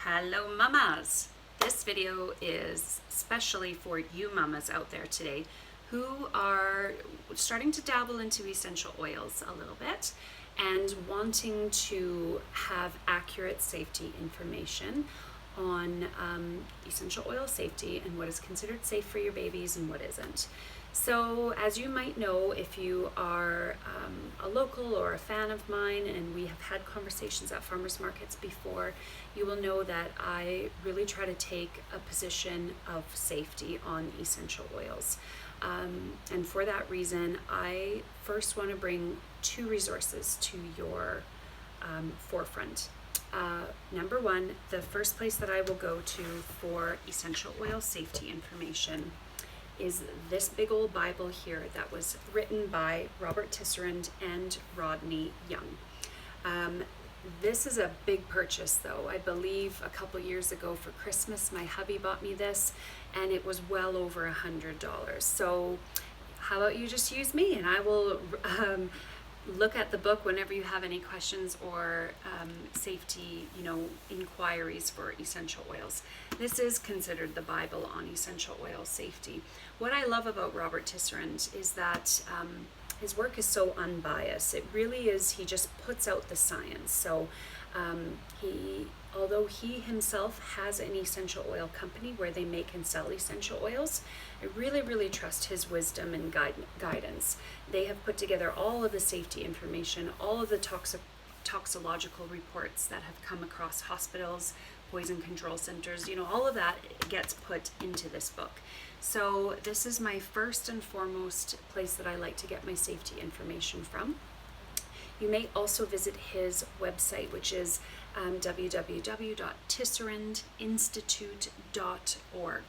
Hello mamas! This video is especially for you mamas out there today who are starting to dabble into essential oils a little bit and wanting to have accurate safety information on essential oil safety and what is considered safe for your babies and what isn't. So as you might know, if you are a local or a fan of mine, and we have had conversations at farmers markets before, you will know that I really try to take a position of safety on essential oils. And for that reason, I first want to bring two resources to your forefront. Number one, the first place that I will go to for essential oil safety information is this big old Bible here that was written by Robert Tisserand and Rodney Young. This is a big purchase though. I believe a couple years ago for Christmas, my hubby bought me this and it was well over $100. So how about you just use me and I will look at the book whenever you have any questions or safety, inquiries for essential oils. This is considered the Bible on essential oil safety. What I love about Robert Tisserand is that his work is so unbiased. It really is, he just puts out the science. So although he himself has an essential oil company where they make and sell essential oils, I really trust his wisdom and guidance. They have put together all of the safety information, all of the toxicological reports that have come across hospitals, poison control centers, all of that gets put into this book. So this is my first and foremost place that I like to get my safety information from. You may also visit his website, which is www.tisserandinstitute.org.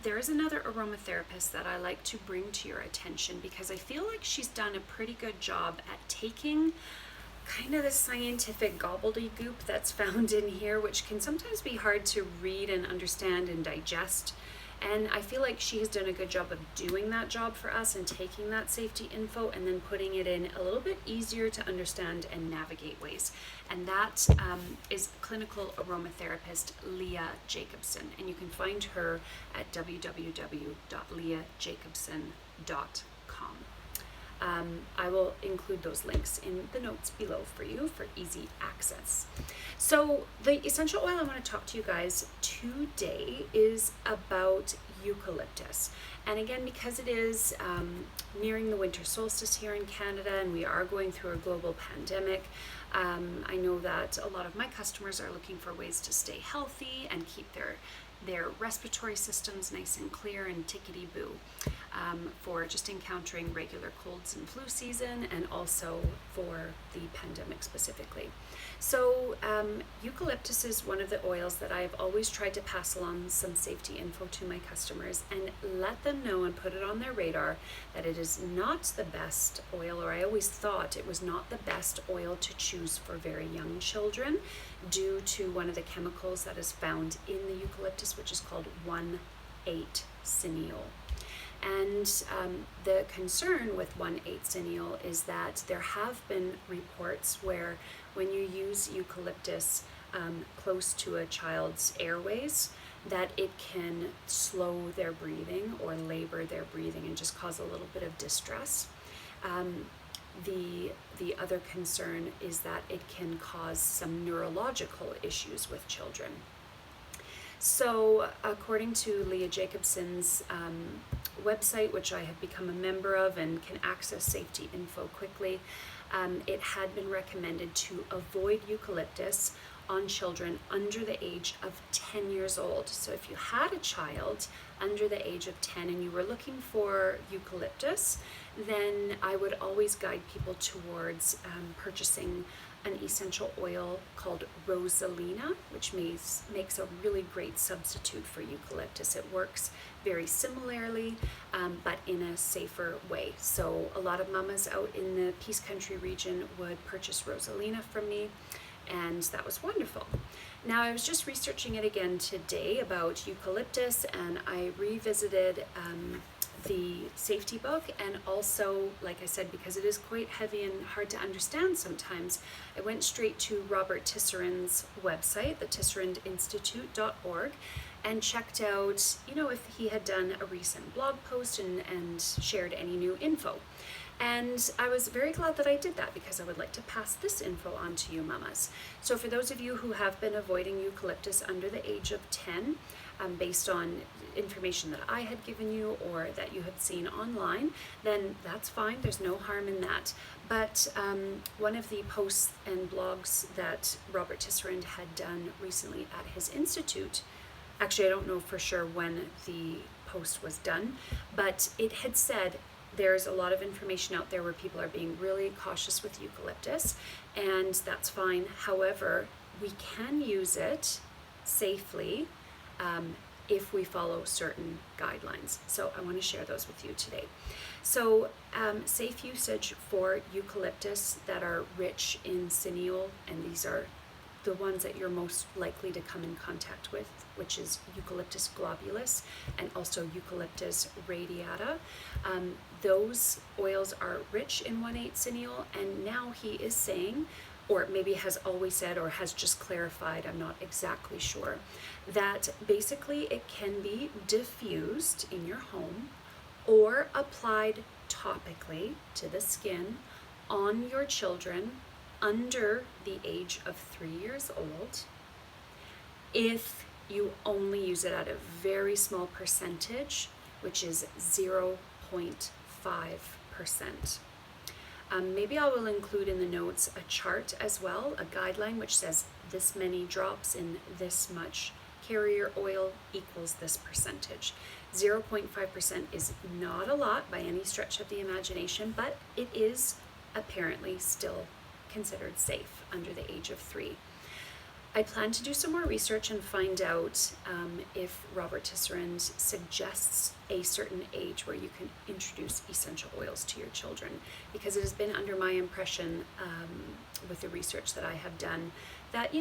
There is another aromatherapist that I like to bring to your attention because I feel like she's done a pretty good job at taking kind of the scientific gobbledygook that's found in here, which can sometimes be hard to read and understand and digest. And I feel like she has done a good job of doing that job for us and taking that safety info and then putting it in a little bit easier to understand and navigate ways. And that is clinical aromatherapist Lea Jacobson. And you can find her at www.leajacobson.com. I will include those links in the notes below for you for easy access. So the essential oil I want to talk to you guys today is about eucalyptus. And again, because it is nearing the winter solstice here in Canada and we are going through a global pandemic, I know that a lot of my customers are looking for ways to stay healthy and keep their respiratory systems nice and clear and tickety-boo for just encountering regular colds and flu season and also for the pandemic specifically. So eucalyptus is one of the oils that I've always tried to pass along some safety info to my customers and let them know and put it on their radar that it is not the best oil, or I always thought it was not the best oil to choose for very young children due to one of the chemicals that is found in the eucalyptus, which is called 1,8-cineol. And the concern with 1,8-cineol is that there have been reports where when you use eucalyptus close to a child's airways, that it can slow their breathing or labor their breathing and just cause a little bit of distress. The other concern is that it can cause some neurological issues with children. So according to Lea Jacobson's website, which I have become a member of and can access safety info quickly, it had been recommended to avoid eucalyptus on children under the age of 10 years old. So if you had a child under the age of 10 and you were looking for eucalyptus, then I would always guide people towards purchasing an essential oil called Rosalina, which makes a really great substitute for eucalyptus. It works very similarly, but in a safer way. So a lot of mamas out in the Peace Country region would purchase Rosalina from me, and that was wonderful. Now I was just researching it again today about eucalyptus, and I revisited the safety book, and also, like I said, because it is quite heavy and hard to understand sometimes, I went straight to Robert Tisserand's website, the tisserandinstitute.org, and checked out, if he had done a recent blog post and shared any new info. And I was very glad that I did that, because I would like to pass this info on to you mamas. So for those of you who have been avoiding eucalyptus under the age of 10, based on information that I had given you or that you had seen online, then that's fine. There's no harm in that. But one of the posts and blogs that Robert Tisserand had done recently at his institute, actually I don't know for sure when the post was done, but it had said there's a lot of information out there where people are being really cautious with eucalyptus, and that's fine. However, we can use it safely if we follow certain guidelines. So I want to share those with you today. So safe usage for eucalyptus that are rich in cineol, and these are the ones that you're most likely to come in contact with, which is Eucalyptus globulus and also Eucalyptus radiata. Those oils are rich in 1,8 cineol, and now he is saying, or maybe has always said, or has just clarified, I'm not exactly sure, that basically it can be diffused in your home or applied topically to the skin on your children under the age of 3 years old, if you only use it at a very small percentage, which is 0.5%. Maybe I will include in the notes a chart as well, a guideline which says this many drops in this much carrier oil equals this percentage. 0.5% is not a lot by any stretch of the imagination, but it is apparently still considered safe under the age of 3. I plan to do some more research and find out if Robert Tisserand suggests a certain age where you can introduce essential oils to your children, because it has been under my impression with the research that I have done that,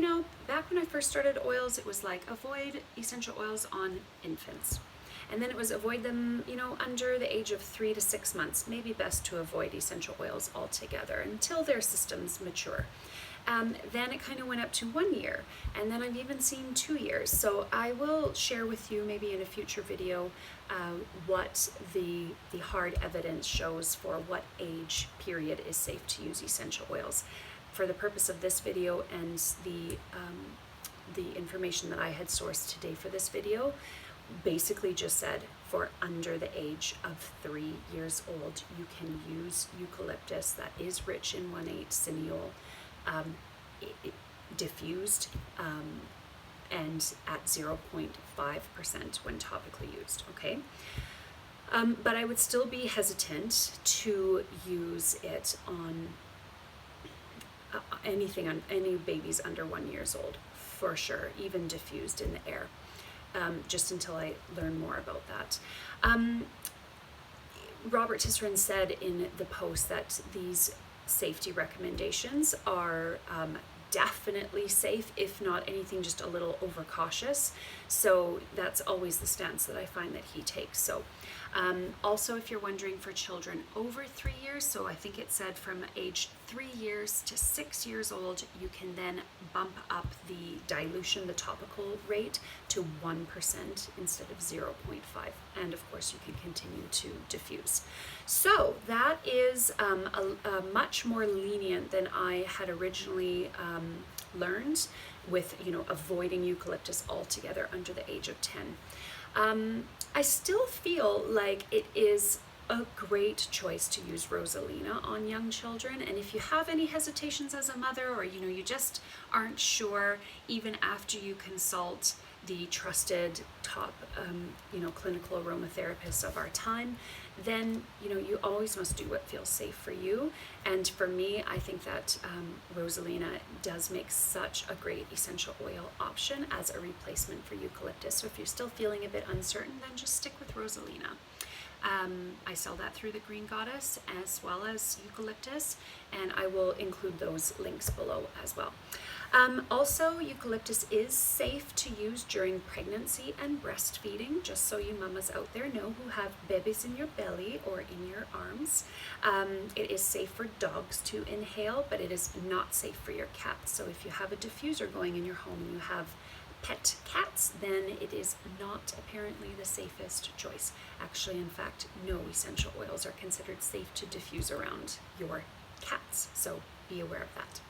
back when I first started oils, it was like avoid essential oils on infants. And then it was avoid them, under the age of 3 to 6 months. Maybe best to avoid essential oils altogether until their systems mature. Then it kind of went up to 1 year, and then I've even seen 2 years. So I will share with you maybe in a future video what the hard evidence shows for what age period is safe to use essential oils. For the purpose of this video and the information that I had sourced today for this video, basically just said for under the age of 3 years old, you can use eucalyptus that is rich in 1,8 cineol, diffused and at 0.5% when topically used, okay? But I would still be hesitant to use it on any babies under 1 year old, for sure, even diffused in the air, just until I learn more about that. Robert Tisserand said in the post that these safety recommendations are definitely safe, if not anything, just a little overcautious. So that's always the stance that I find that he takes. So also, if you're wondering, for children over 3 years, so I think it said from age 3 years to 6 years old, you can then bump up the dilution, the topical rate, to 1% instead of 0.5. And of course, you can continue to diffuse. So that is a much more lenient than I had originally learned with, avoiding eucalyptus altogether under the age of 10. I still feel like it is a great choice to use Rosalina on young children, and if you have any hesitations as a mother, or you just aren't sure even after you consult the trusted top clinical aromatherapists of our time, then you always must do what feels safe for you. And for me, I think that Rosalina does make such a great essential oil option as a replacement for eucalyptus. So if you're still feeling a bit uncertain, then just stick with Rosalina. I sell that through the Green Goddess as well as eucalyptus, and I will include those links below as well. Also, eucalyptus is safe to use during pregnancy and breastfeeding, just so you mamas out there know who have babies in your belly or in your arms. It is safe for dogs to inhale, but it is not safe for your cats. So if you have a diffuser going in your home and you have pet cats, then it is not apparently the safest choice. Actually, in fact, no essential oils are considered safe to diffuse around your cats, so be aware of that.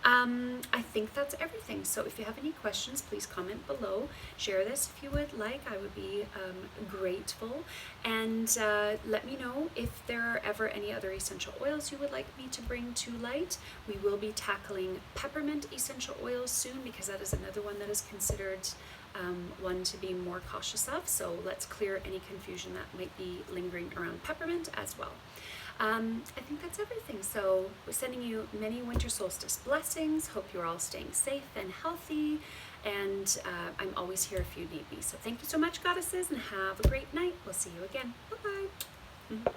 I think that's everything. So if you have any questions, please comment below. Share this if you would like. I would be grateful. And let me know if there are ever any other essential oils you would like me to bring to light. We will be tackling peppermint essential oils soon, because that is another one that is considered one to be more cautious of. So let's clear any confusion that might be lingering around peppermint as well. I think that's everything. So we're sending you many winter solstice blessings. Hope you're all staying safe and healthy. And I'm always here if you need me. So thank you so much, goddesses, and have a great night. We'll see you again. Bye-bye.